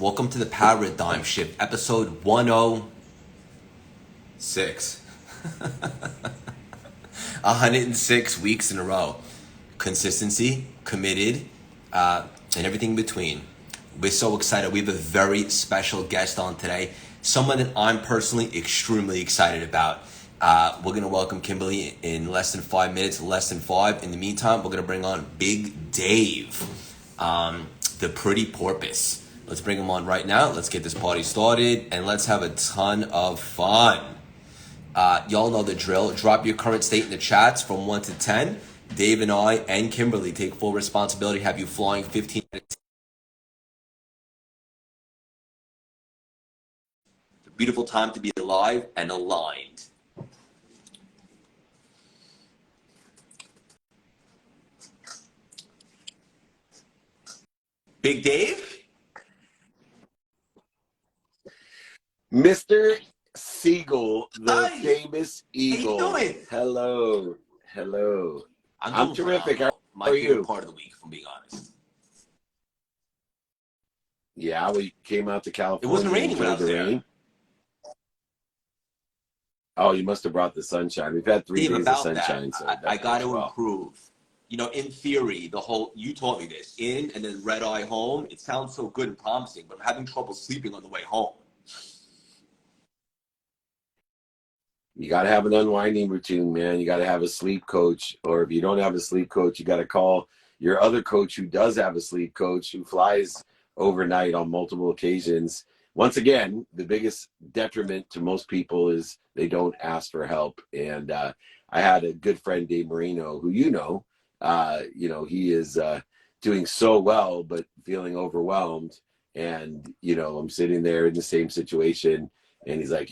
Welcome to the Paradigm Shift, episode 106. 106 weeks in a row. Consistency, committed, and everything in between. We're so excited. We have a very special guest on today, someone that I'm personally extremely excited about. We're going to welcome Kimberly in less than 5 minutes, less than 5. In the meantime, we're going to bring on Big Dave, the pretty porpoise. Let's bring him on right now. Let's get this party started and let's have a ton of fun. Y'all know the drill. Drop your current state in the chats from 1 to 10. Dave and I and Kimberly take full responsibility, have you flying 15 minutes. It's a beautiful time to be alive and aligned. Big Dave? Mr. Siegel, the Hi. famous eagle. How you doing? Hello. I'm terrific. Phenomenal. How are you? Part of the week, if I'm being honest. Yeah, we came out to California. It wasn't raining when I was there. Rain. Oh, you must have brought the sunshine. We've had 3 days of sunshine. That, so I got to improve. You know, in theory, you taught me this, in and then red eye home, it sounds so good and promising, but I'm having trouble sleeping on the way home. You got to have an unwinding routine, man. You got to have a sleep coach. Or if you don't have a sleep coach, you got to call your other coach who does have a sleep coach, who flies overnight on multiple occasions. Once again, the biggest detriment to most people is they don't ask for help. And I had a good friend, Dave Marino, who he is doing so well, but feeling overwhelmed. And, I'm sitting there in the same situation. And he's like,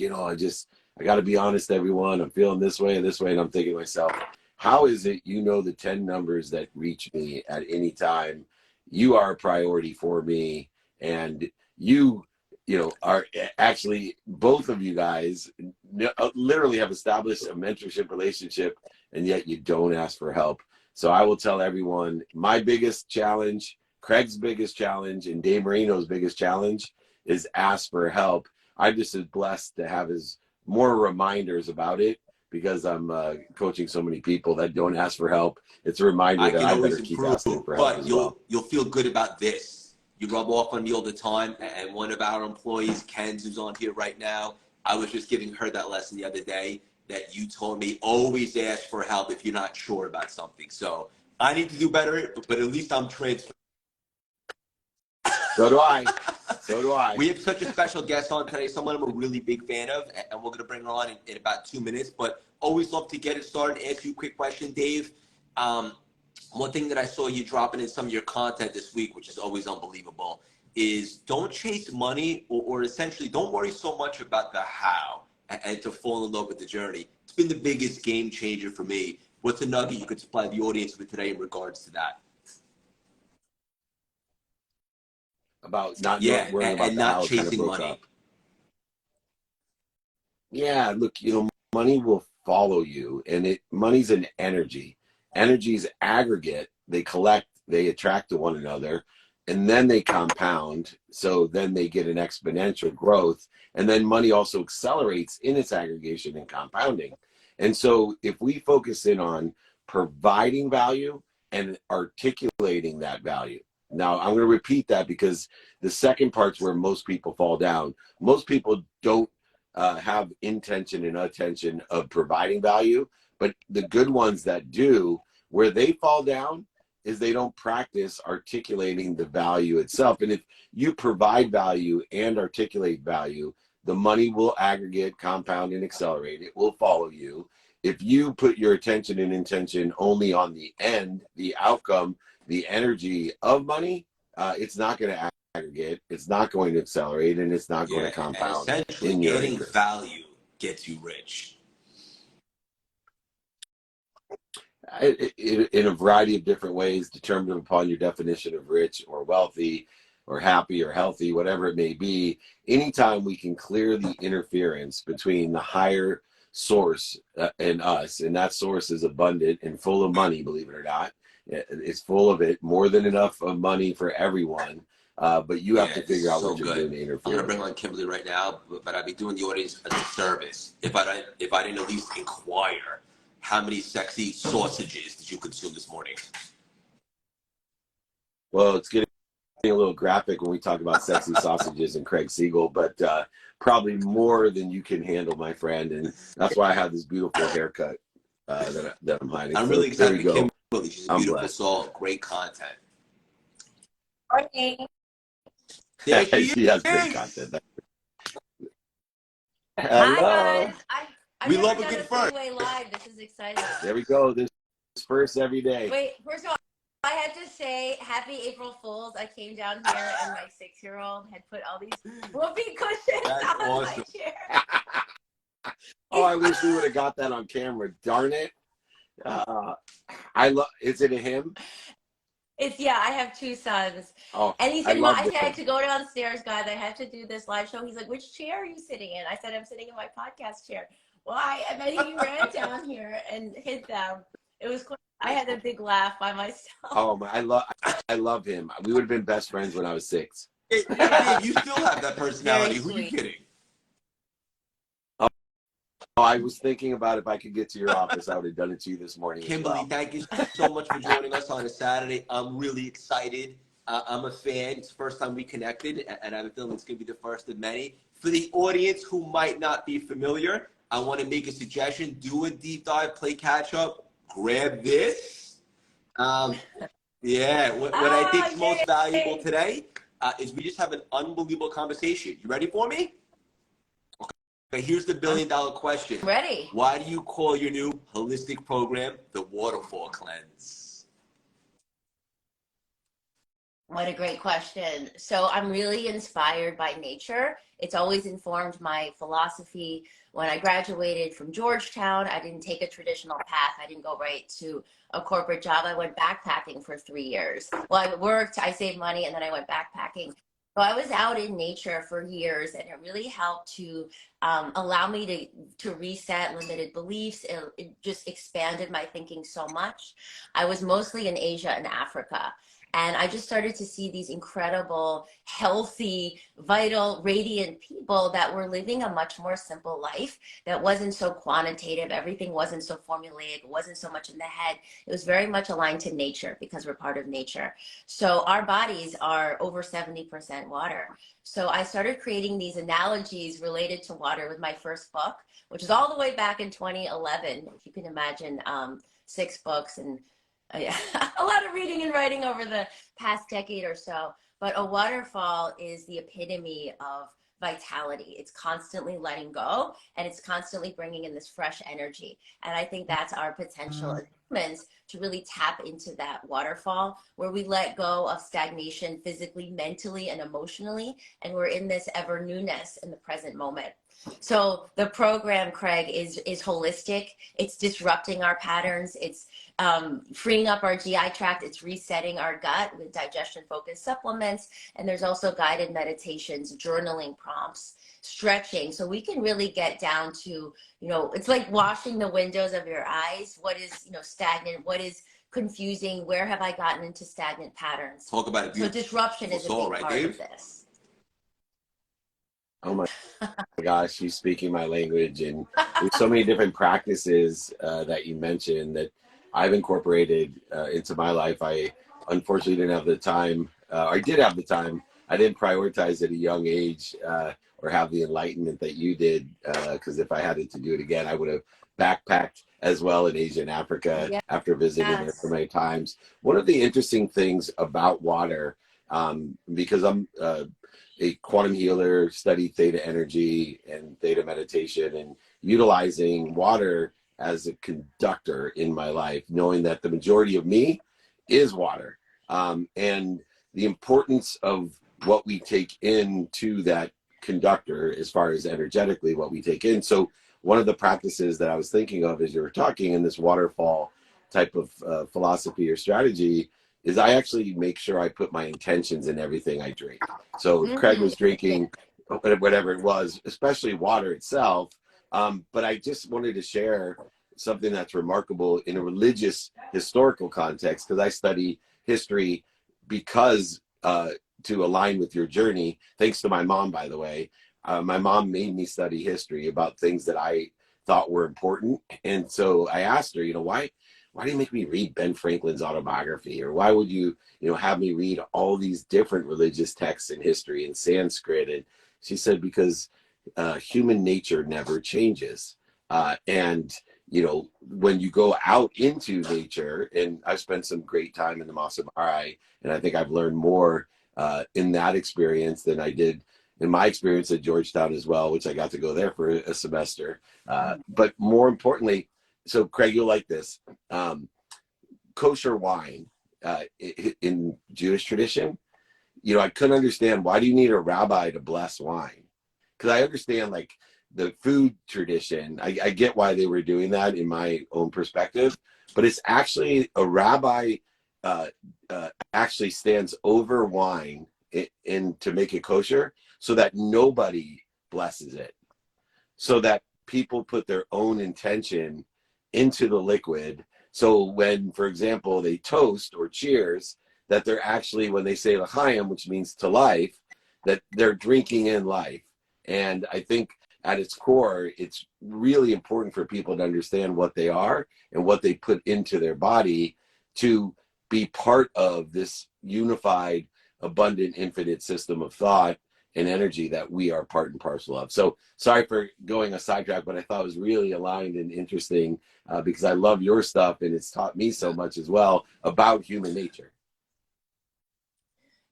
I got to be honest, everyone. I'm feeling this way. And I'm thinking to myself, how is it the 10 numbers that reach me at any time? You are a priority for me. And you are actually, both of you guys literally have established a mentorship relationship, and yet you don't ask for help. So I will tell everyone, my biggest challenge, Craig's biggest challenge, and Dave Marino's biggest challenge is ask for help. I'm just as blessed to have more reminders about it, because I'm coaching so many people that don't ask for help. It's a reminder that I better keep asking for help. But you'll feel good about this. You rub off on me all the time, and one of our employees, Ken's, who's on here right now, I was just giving her that lesson the other day, that you told me always ask for help if you're not sure about something. So I need to do better, but at least I'm transparent. So do I. We have such a special guest on today, someone I'm a really big fan of, and we're going to bring her on in about 2 minutes. But always love to get it started. Ask you a quick question, Dave. One thing that I saw you dropping in some of your content this week, which is always unbelievable, is don't chase money, or essentially don't worry so much about the how, and to fall in love with the journey. It's been the biggest game changer for me. What's a nugget you could supply the audience with today in regards to that? About not worrying about not chasing money. Yeah, look, money will follow you, and money's an energy. Energy's aggregate. They collect, they attract to one another, and then they compound. So then they get an exponential growth, and then money also accelerates in its aggregation and compounding. And so if we focus in on providing value and articulating that value. Now, I'm going to repeat that, because the second part's where most people fall down. Most people don't have intention and attention of providing value, but the good ones that do, where they fall down is they don't practice articulating the value itself. And if you provide value and articulate value, the money will aggregate, compound, and accelerate. It will follow you. If you put your attention and intention only on the end, the outcome, the energy of money, it's not going to aggregate, it's not going to accelerate, and it's not going to compound. And essentially, getting value gets you rich. In a variety of different ways, determined upon your definition of rich or wealthy or happy or healthy, whatever it may be. Anytime we can clear the interference between the higher source and us, and that source is abundant and full of money, believe it or not, it's full of it, more than enough of money for everyone. But you have Yeah, to this figure is out so what you're doing good. to I'm interfere gonna with bring it. on Kimberly right now, but I'd be doing the audience as a service if I didn't at least inquire how many sexy sausages did you consume this morning? Well, it's getting a little graphic when we talk about sexy sausages and Craig Siegel, but probably more than you can handle, my friend. And that's why I have this beautiful haircut that I'm hiding. I'm So really there excited you for go. Kimberly. She's a I'm beautiful blessed. soul, great content. Morning. There she She has great is. content. Hi Hello. guys. I've We never love a done good a first. three-way live. This is exciting. There we go. This is first every day. Wait, first of all, I had to say happy April Fools. I came down here and my 6-year-old had put all these whoopee cushions That's on awesome. my chair. Oh, I wish we would have got that on camera. Darn it. I love. Is it a him? Yeah, I have two sons. Oh, And he I said, "Ma," love I said, I them. have to go downstairs, guys. I have to do this live show. He's like, "Which chair are you sitting in?" I said, "I'm sitting in my podcast chair." Why? And then he ran down here and hit them. It was cool. I had a big laugh by myself. Oh my, I love him. We would have been best friends when I was 6. Hey, Yeah, Dave, you still have that very personality. Who you sweet. kidding? Oh, I was thinking about if I could get to your office, I would have done it to you this morning as Kimberly, well. thank you so much for joining us on a Saturday. I'm really excited. I'm a fan. It's the first time we connected, and I have a feeling it's going to be the first of many. For the audience who might not be familiar, I want to make a suggestion. Do a deep dive, play catch up, grab this. Yeah, what I think Oh, is most valuable yay. today is we just have an unbelievable conversation. You ready for me? Okay, here's the I'm billion-dollar question. ready. Why do you call your new holistic program the Waterfall Cleanse? What a great question. So I'm really inspired by nature. It's always informed my philosophy. When I graduated from Georgetown, I didn't take a traditional path. I didn't go right to a corporate job. I went backpacking for 3 years. Well, I worked, I saved money, and then I went backpacking. So I was out in nature for years, and it really helped to allow me to reset limited beliefs. It just expanded my thinking so much. I was mostly in Asia and Africa. And I just started to see these incredible, healthy, vital, radiant people that were living a much more simple life that wasn't so quantitative. Everything wasn't so formulaic. It wasn't so much in the head. It was very much aligned to nature because we're part of nature. So our bodies are over 70% water. So I started creating these analogies related to water with my first book, which is all the way back in 2011. If you can imagine, 6 books and yeah, a lot of reading and writing over the past decade or so. But a waterfall is the epitome of vitality. It's constantly letting go and it's constantly bringing in this fresh energy. And I think that's our potential as humans to really tap into that waterfall where we let go of stagnation physically, mentally, and emotionally. And we're in this ever newness in the present moment. So the program, Craig, is holistic. It's disrupting our patterns. It's freeing up our GI tract. It's resetting our gut with digestion focused supplements. And there's also guided meditations, journaling prompts, stretching. So we can really get down to, it's like washing the windows of your eyes. What is, stagnant? What is confusing? Where have I gotten into stagnant patterns? Talk about it. So disruption is a Soul, big right, part of Dave? this. Oh my gosh, she's speaking my language. And there's so many different practices that you mentioned that I've incorporated into my life. I unfortunately didn't have the time. I did have the time. I didn't prioritize at a young age or have the enlightenment that you did. Because if I had it to do it again, I would have backpacked as well in Asia and Africa after visiting there so Yes. many times. One of the interesting things about water, because I'm a quantum healer, studied theta energy and theta meditation, and utilizing water as a conductor in my life, knowing that the majority of me is water. And the importance of what we take into that conductor as far as energetically what we take in. So one of the practices that I was thinking of as you were talking in this waterfall type of philosophy or strategy is I actually make sure I put my intentions in everything I drink. So if Craig was drinking whatever it was, especially water itself, but I just wanted to share something that's remarkable in a religious historical context because I study history because to align with your journey, thanks to my mom, by the way. My mom made me study history about things that I thought were important. And so I asked her, why do you make me read Ben Franklin's autobiography? Or why would you, have me read all these different religious texts in history in Sanskrit? And she said, because human nature never changes. And when you go out into nature, and I've spent some great time in the Masai Mara, and I think I've learned more in that experience than I did in my experience at Georgetown as well, which I got to go there for a semester. But more importantly, so Craig, you'll like this. Kosher wine in Jewish tradition, I couldn't understand, why do you need a rabbi to bless wine? Because I understand like the food tradition. I get why they were doing that in my own perspective, but it's actually a rabbi actually stands over wine in to make it kosher, so that nobody blesses it, so that people put their own intention into the liquid. So when, for example, they toast or cheers, that they're actually, when they say l'chaim, which means to life, that they're drinking in life. And I think at its core, it's really important for people to understand what they are and what they put into their body to be part of this unified, abundant, infinite system of thought and energy that we are part and parcel of. So sorry for going a sidetrack, but I thought it was really aligned and interesting because I love your stuff, and it's taught me so much as well about human nature.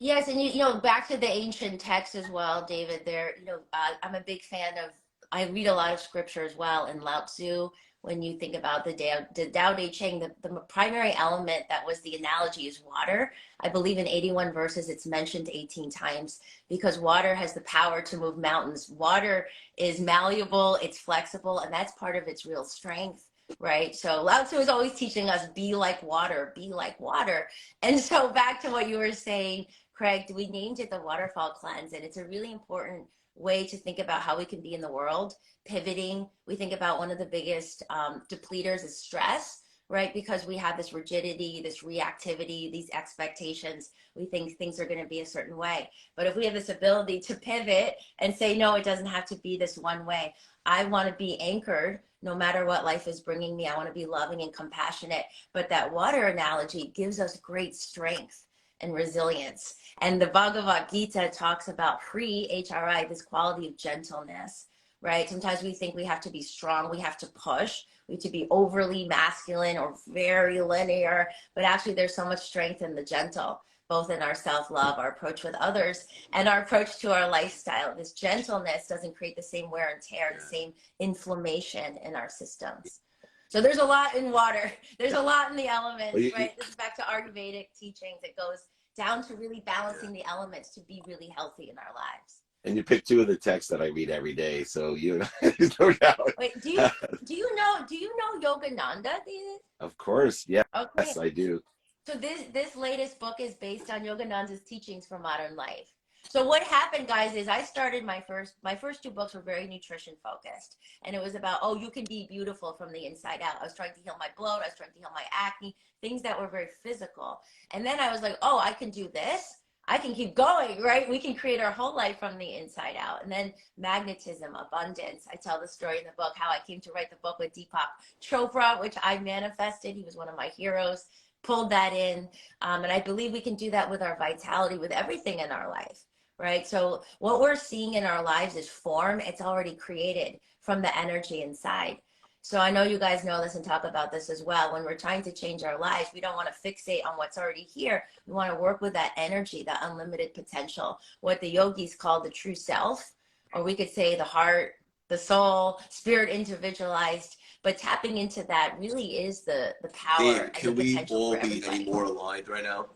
Yes, and back to the ancient texts as well, David. I'm a big fan of. I read a lot of scripture as well, and Lao Tzu. When you think about the Tao Te Ching, the primary element that was the analogy is water. I believe in 81 verses it's mentioned 18 times because water has the power to move mountains. Water is malleable, it's flexible, and that's part of its real strength, right? So Lao Tzu is always teaching us, be like water, be like water. And so back to what you were saying, Craig, we named it the waterfall cleanse, and it's a really important way to think about how we can be in the world. Pivoting, we think about one of the biggest depleters is stress, right? Because we have this rigidity, this reactivity, these expectations. We think things are going to be a certain way. But if we have this ability to pivot and say, no, it doesn't have to be this one way. I want to be anchored no matter what life is bringing me. I want to be loving and compassionate. But that water analogy gives us great strength and resilience. And the Bhagavad Gita talks about HRI, this quality of gentleness, right? Sometimes we think we have to be strong, we have to push, we have to be overly masculine or very linear, but actually there's so much strength in the gentle, both in our self-love, our approach with others, and our approach to our lifestyle. This gentleness doesn't create the same wear and tear, the same inflammation in our systems. So there's a lot in water. There's a lot in the elements, right? This is back to Ayurvedic teachings. It goes down to really balancing the elements to be really healthy in our lives. And you pick two of the texts that I read every day, so there's no doubt. Wait, do you know Yogananda, David? Of course, yeah. Okay. Yes, I do. So this latest book is based on Yogananda's teachings for modern life. So what happened, guys, is I started my first two books were very nutrition focused. And it was about, you can be beautiful from the inside out. I was trying to heal my bloat. I was trying to heal my acne, things that were very physical. And then I was like, I can do this. I can keep going, right? We can create our whole life from the inside out. And then magnetism, abundance. I tell the story in the book, how I came to write the book with Deepak Chopra, which I manifested. He was one of my heroes, pulled that in. And I believe we can do that with our vitality, with everything in our life. Right? So what we're seeing in our lives is form. It's already created from the energy inside. So I know you guys know this and talk about this as well. When we're trying to change our lives, we don't want to fixate on what's already here. We want to work with that energy, that unlimited potential, what the yogis call the true self, or we could say the heart, the soul, spirit individualized. But tapping into that really is the power. Dave, can we all be any more aligned right now?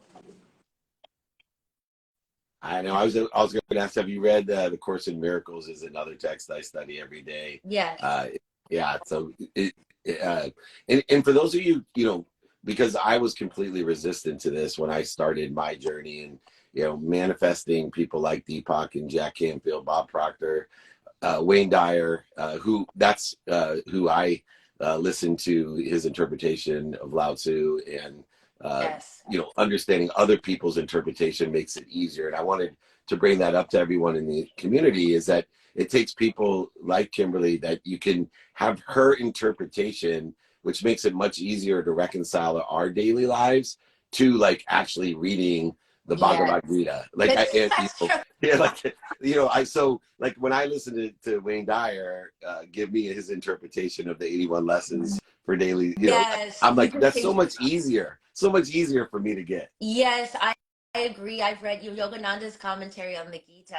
I know. I was going to ask, have you read The Course in Miracles? Is another text I study every day. Yeah. Yeah. So, and for those of you, because I was completely resistant to this when I started my journey, and manifesting people like Deepak and Jack Canfield, Bob Proctor, Wayne Dyer, who I listened to his interpretation of Lao Tzu, and Yes. Understanding other people's interpretation makes it easier. And I wanted to bring that up to everyone in the community, is that it takes people like Kimberly that you can have her interpretation, which makes it much easier to reconcile our daily lives to like actually reading the Yes. Bhagavad Gita. Like That's true. yeah, like when I listen to Wayne Dyer give me his interpretation of the 81 lessons for daily, Yes. I'm like, that's so much easier for me to get. Yes, I agree. I've read Yogananda's commentary on the Gita.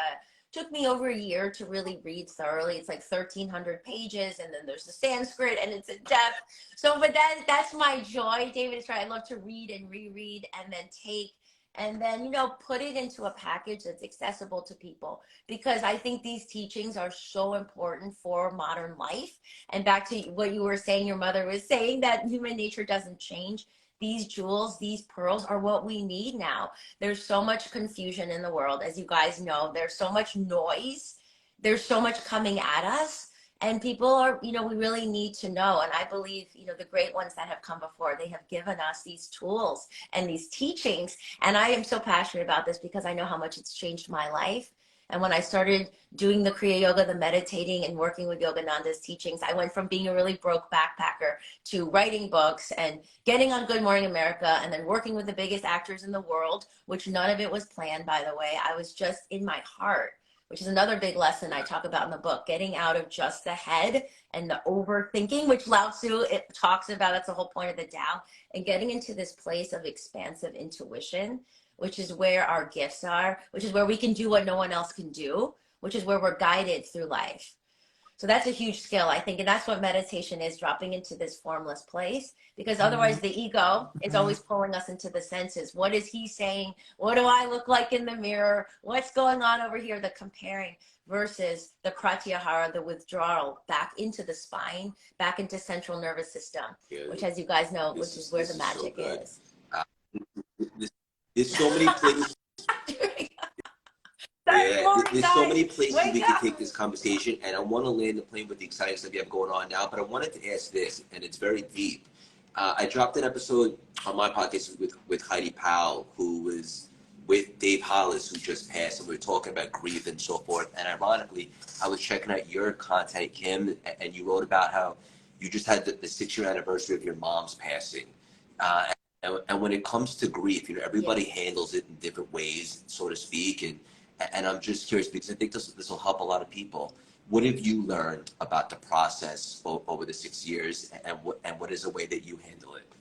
Took me over a year to really read thoroughly. It's like 1,300 pages, and then there's the Sanskrit, and it's in depth. So, but that's my joy. David is right. I love to read and reread, and then take, and then put it into a package that's accessible to people. Because I think these teachings are so important for modern life. And back to what you were saying, your mother was saying that human nature doesn't change. These jewels, these pearls are what we need now. There's so much confusion in the world, as you guys know. There's so much noise. There's so much coming at us. And people are, we really need to know. And I believe, the great ones that have come before, they have given us these tools and these teachings. And I am so passionate about this because I know how much it's changed my life. And when I started doing the Kriya Yoga, the meditating, and working with Yogananda's teachings, I went from being a really broke backpacker to writing books and getting on Good Morning America, and then working with the biggest actors in the world, which none of it was planned, by the way. I was just in my heart, which is another big lesson I talk about in the book, getting out of just the head and the overthinking, which Lao Tzu it talks about. That's the whole point of the Tao, and getting into this place of expansive intuition, which is where our gifts are, which is where we can do what no one else can do, which is where we're guided through life. So that's a huge skill, I think. And that's what meditation is, dropping into this formless place, because otherwise the ego is always pulling us into the senses. What is he saying? What do I look like in the mirror? What's going on over here? The comparing versus the pratyahara, the withdrawal back into the spine, back into central nervous system, which, as you guys know, which is where the magic is. There's so many places. There's so many places we can take this conversation, and I want to land the plane with the exciting stuff you have going on now. But I wanted to ask this, and it's very deep. I dropped an episode on my podcast with Heidi Powell, who was with Dave Hollis, who just passed, and we were talking about grief and so forth. And ironically, I was checking out your content, Kim, and you wrote about how you just had the 6-year anniversary of your mom's passing. And when it comes to grief, everybody handles it in different ways, so to speak. And I'm just curious, because I think this will help a lot of people. What have you learned about the process over the 6 years, and what is a way that you handle it?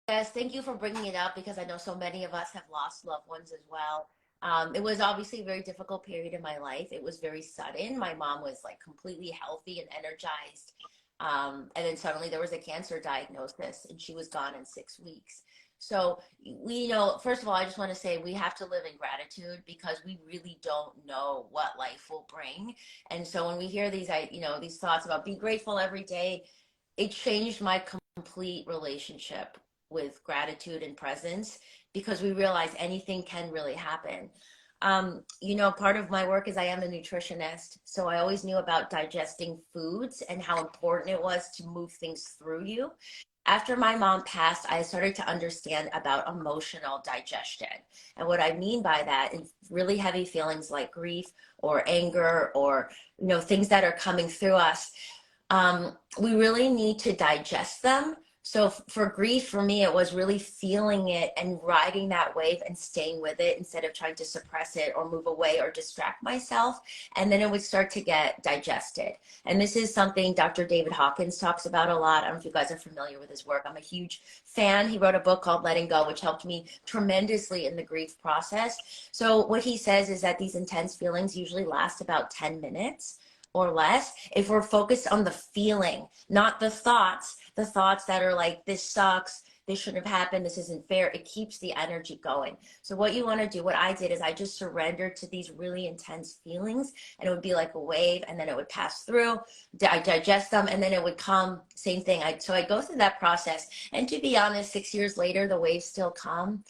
Yes, thank you for bringing it up, because I know so many of us have lost loved ones as well. It was obviously a very difficult period in my life. It was very sudden. My mom was like completely healthy and energized. And then suddenly there was a cancer diagnosis, and she was gone in 6 weeks. So first of all, I just want to say we have to live in gratitude, because we really don't know what life will bring. And so when we hear these thoughts about be grateful every day, it changed my complete relationship with gratitude and presence, because we realize anything can really happen. Part of my work is I am a nutritionist. So I always knew about digesting foods and how important it was to move things through you. After my mom passed, I started to understand about emotional digestion. And what I mean by that is really heavy feelings like grief or anger, or, things that are coming through us. We really need to digest them. So for grief, for me, it was really feeling it and riding that wave and staying with it instead of trying to suppress it or move away or distract myself. And then it would start to get digested. And this is something Dr. David Hawkins talks about a lot. I don't know if you guys are familiar with his work. I'm a huge fan. He wrote a book called Letting Go, which helped me tremendously in the grief process. So what he says is that these intense feelings usually last about 10 minutes or less if we're focused on the feeling, not the thoughts that are like, this sucks, this shouldn't have happened, this isn't fair. It keeps the energy going. So what you want to do, what I did is I just surrendered to these really intense feelings, and it would be like a wave, and then it would pass through, I digest them, and then it would come, same thing. So I go through that process, and to be honest, 6 years later, the waves still come,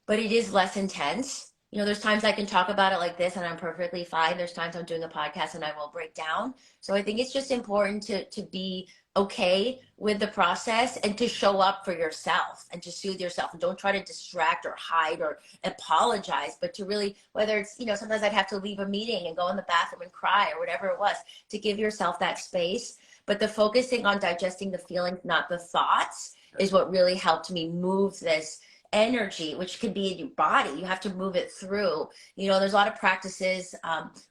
but it is less intense. There's times I can talk about it like this and I'm perfectly fine. There's times I'm doing a podcast and I will break down. So I think it's just important to be okay with the process and to show up for yourself and to soothe yourself, and don't try to distract or hide or apologize, but to really, whether it's, you know, sometimes I'd have to leave a meeting and go in the bathroom and cry or whatever it was, to give yourself that space. But the focusing on digesting the feelings, not the thoughts, is what really helped me move this energy, which could be in your body. You have to move it through. You know, there's a lot of practices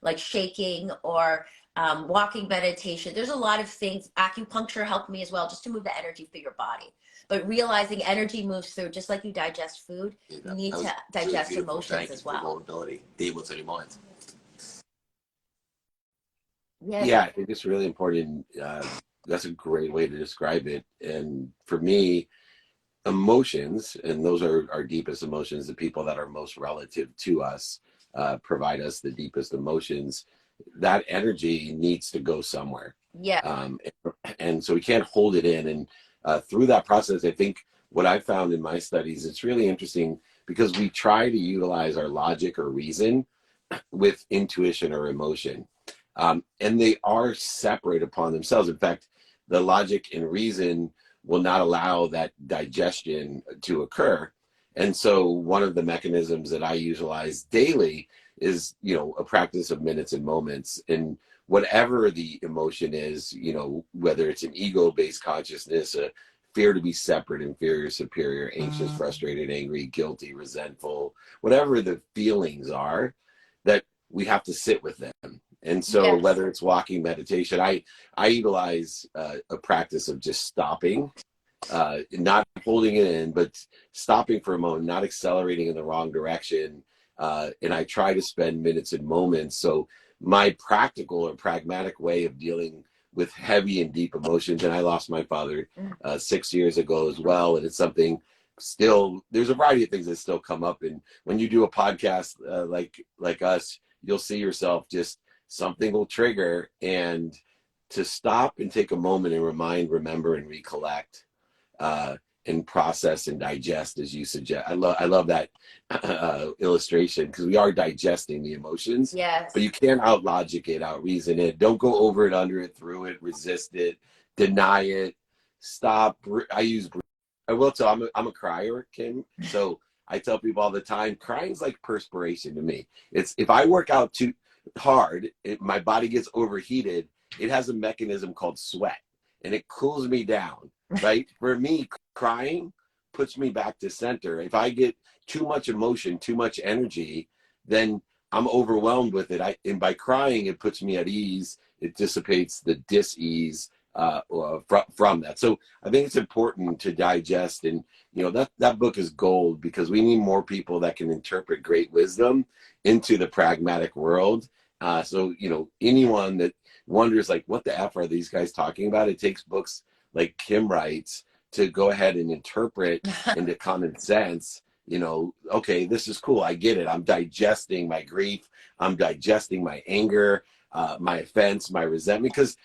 like shaking or walking meditation. There's a lot of things. Acupuncture helped me as well, just to move the energy through your body. But realizing energy moves through, just like you digest food, you need to digest really emotions as well. Vulnerability, be able to remind. Yes. Yeah, I think it's really important. That's a great way to describe it. And for me, emotions, and those are our deepest emotions, the people that are most relative to us, provide us the deepest emotions. That energy needs to go somewhere. Yeah. And so we can't hold it in. And through that process, I think what I found in my studies, it's really interesting because we try to utilize our logic or reason with intuition or emotion. And they are separate upon themselves. In fact, the logic and reason will not allow that digestion to occur. And so one of the mechanisms that I utilize daily is, you know, a practice of minutes and moments. And whatever the emotion is, you know, whether it's an ego-based consciousness, a fear to be separate, inferior, superior, anxious, frustrated, angry, guilty, resentful, whatever the feelings are, that we have to sit with them. And so Yes. whether it's walking, meditation, I utilize a practice of just stopping, not holding it in, but stopping for a moment, not accelerating in the wrong direction. And I try to spend minutes and moments. So my practical or pragmatic way of dealing with heavy and deep emotions, and I lost my father 6 years ago as well. And it's something still, there's a variety of things that still come up. And when you do a podcast like us, you'll see yourself just something will trigger, and to stop and take a moment and remind, remember, and recollect, and process and digest, as you suggest. I love that illustration, because we are digesting the emotions. Yes. But you can't out logic it, out reason it. Don't go over it, under it, through it, resist it, deny it. Stop. I will tell. I'm a crier, Kim. So I tell people all the time, crying's like perspiration to me. It's, if I work out too hard, my body gets overheated. It has a mechanism called sweat, and it cools me down. Right? For me, crying puts me back to center. If I get too much emotion, too much energy, then I'm overwhelmed with it. And by crying, it puts me at ease. It dissipates the dis-ease from that. So I think it's important to digest. And, you know, that book is gold, because we need more people that can interpret great wisdom into the pragmatic world. So, you know, anyone that wonders, like, what the F are these guys talking about? It takes books like Kim writes to go ahead and interpret into common sense. You know, okay, this is cool. I get it. I'm digesting my grief. I'm digesting my anger, my offense, my resentment, because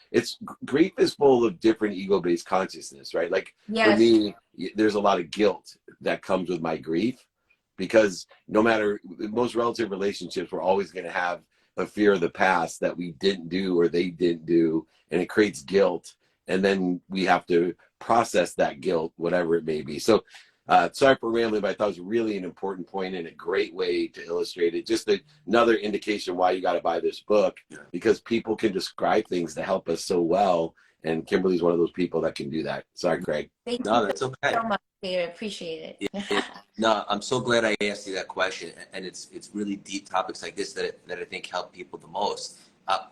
grief is full of different ego-based consciousness, right? Like, Yes. for me, there's a lot of guilt that comes with my grief, because no matter, most relative relationships, we're always going to have a fear of the past that we didn't do or they didn't do, and it creates guilt. And then we have to process that guilt, whatever it may be. So sorry for rambling, but I thought it was really an important point and a great way to illustrate it. Just another indication why you got to buy this book, because people can describe things to help us so well. And Kimberly's one of those people that can do that. Sorry, Craig. No, that's okay. So much, David. Appreciate it. No, I'm so glad I asked you that question, and it's really deep topics like this that I think help people the most.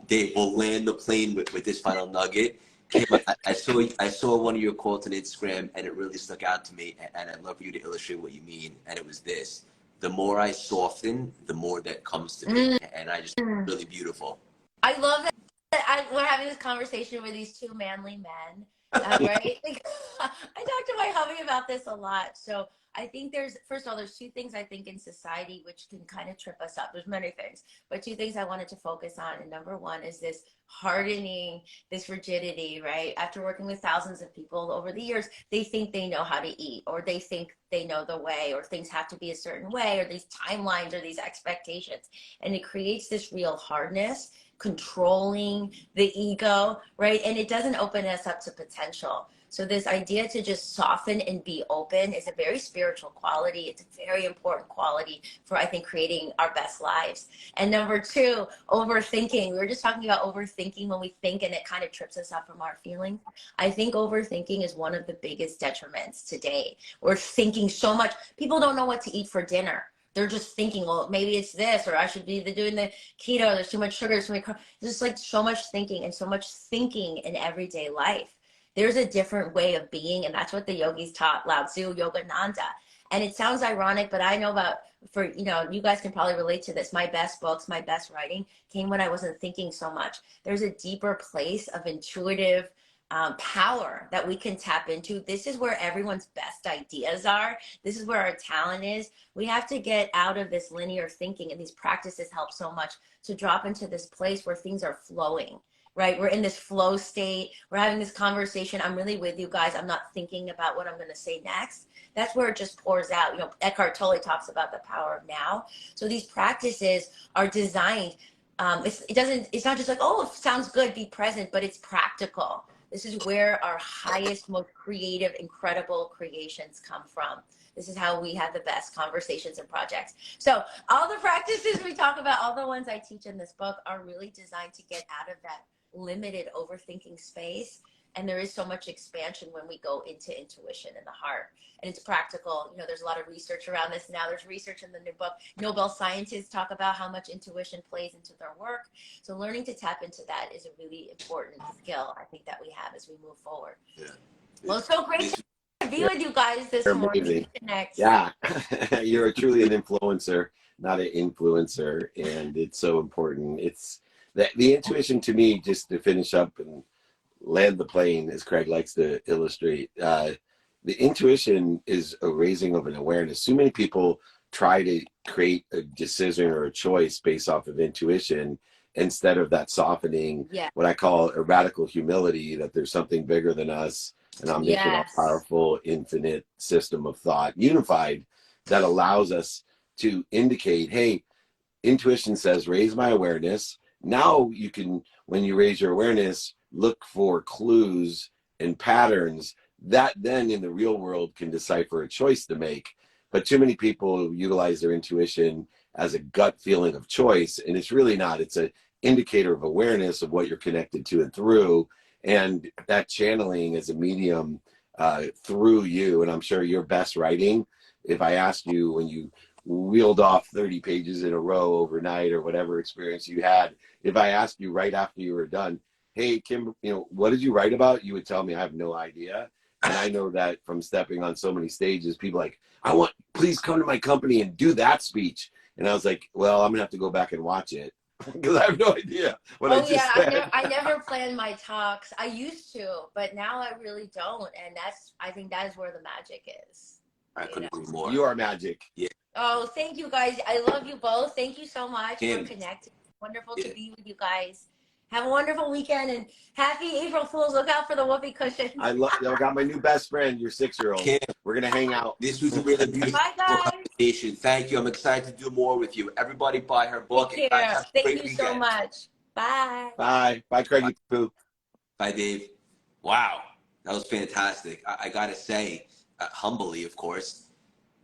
Dave, we'll land the plane with this final nugget. Kim, I saw one of your quotes on Instagram, and it really stuck out to me, and I'd love for you to illustrate what you mean. And it was this: the more I soften, the more that comes to me. And I just, really beautiful. I love that. We're having this conversation with these two manly men, right? I talk to my hubby about this a lot. So I think first of all, there's two things I think in society which can kind of trip us up. There's many things, but two things I wanted to focus on. And number one is this hardening, this rigidity, right? After working with thousands of people over the years, they think they know how to eat, or they think they know the way, or things have to be a certain way, or these timelines or these expectations. And it creates this real hardness, controlling the ego, right? And it doesn't open us up to potential. So this idea to just soften and be open is a very spiritual quality. It's a very important quality for, I think, creating our best lives. And number two, overthinking. We were just talking about overthinking when we think and it kind of trips us up from our feelings. I think overthinking is one of the biggest detriments today. We're thinking so much. People don't know what to eat for dinner. They're just thinking, well, maybe it's this, or I should be doing the keto. There's too much sugar, there's too much. There's just like so much thinking and so much thinking in everyday life. There's a different way of being, and that's what the yogis taught, Lao Tzu, Yogananda. And it sounds ironic, but I know you guys can probably relate to this. My best books, my best writing came when I wasn't thinking so much. There's a deeper place of intuitive power that we can tap into. This is where everyone's best ideas are. This is where our talent is. We have to get out of this linear thinking, and these practices help so much to drop into this place where things are flowing. Right? We're in this flow state. We're having this conversation. I'm really with you guys. I'm not thinking about what I'm going to say next. That's where it just pours out. You know, Eckhart Tolle talks about the power of now. So these practices are designed. It's not just like, oh, it sounds good, be present, but it's practical. This is where our highest, most creative, incredible creations come from. This is how we have the best conversations and projects. So all the practices we talk about, all the ones I teach in this book are really designed to get out of that limited overthinking space. And there is so much expansion when we go into intuition in the heart. And it's practical. You know, there's a lot of research around this now. There's research in the new book. Nobel scientists talk about how much intuition plays into their work. So learning to tap into that is a really important skill, I think, that we have as we move forward. Yeah. Well, it's so great to be with you guys this morning. Amazing. Connect. Yeah. You're truly an influencer, not an influencer. And it's so important. It's the intuition to me, just to finish up and land the plane, as Craig likes to illustrate, the intuition is a raising of an awareness. So many people try to create a decision or a choice based off of intuition instead of that softening, what I call a radical humility, that there's something bigger than us, an omniscient, powerful, infinite system of thought, unified, that allows us to indicate, hey, intuition says, raise my awareness. Now you can, when you raise your awareness, look for clues and patterns that then in the real world can decipher a choice to make. But too many people utilize their intuition as a gut feeling of choice, and it's really not. It's an indicator of awareness of what you're connected to and through, and that channeling as a medium through you. And I'm sure your best writing, if I asked you when you wheeled off 30 pages in a row overnight or whatever experience you had, if I asked you right after you were done, hey, Kim, what did you write about? You would tell me, I have no idea. And I know that from stepping on so many stages, people like, please come to my company and do that speech. And I was like, well, I'm gonna have to go back and watch it because I have no idea what I just said. I never plan my talks. I used to, but now I really don't. And I think that is where the magic is. I couldn't agree more. You are magic. Yeah. Oh, thank you guys. I love you both. Thank you so much for connecting. Wonderful to be with you guys. Have a wonderful weekend and happy April Fools. Look out for the whoopee cushion. I got my new best friend, your 6-year-old. Kim, we're going to hang out. This was a really beautiful conversation. Thank you. I'm excited to do more with you. Everybody buy her book. Thank you so much. Bye. Bye. Bye, Craigie Poo. Bye, Dave. Wow. That was fantastic. I got to say, humbly, of course,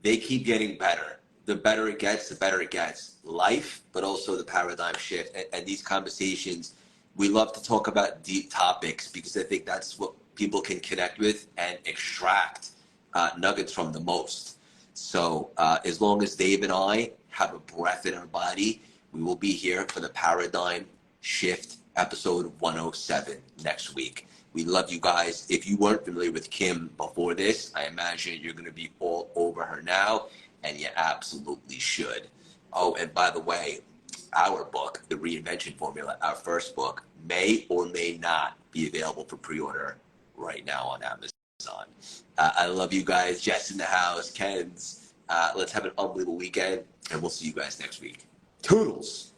they keep getting better. The better it gets, the better it gets. Life, but also the paradigm shift. And these conversations, we love to talk about deep topics because I think that's what people can connect with and extract nuggets from the most. So as long as Dave and I have a breath in our body, we will be here for the Paradigm Shift episode 107 next week. We love you guys. If you weren't familiar with Kim before this, I imagine you're going to be all over her now, and you absolutely should. Oh, and by the way, our book, The Reinvention Formula, our first book, may or may not be available for pre-order right now on Amazon. on. I love you guys. Jess in the house, Ken's. Let's have an unbelievable weekend, and we'll see you guys next week. Toodles.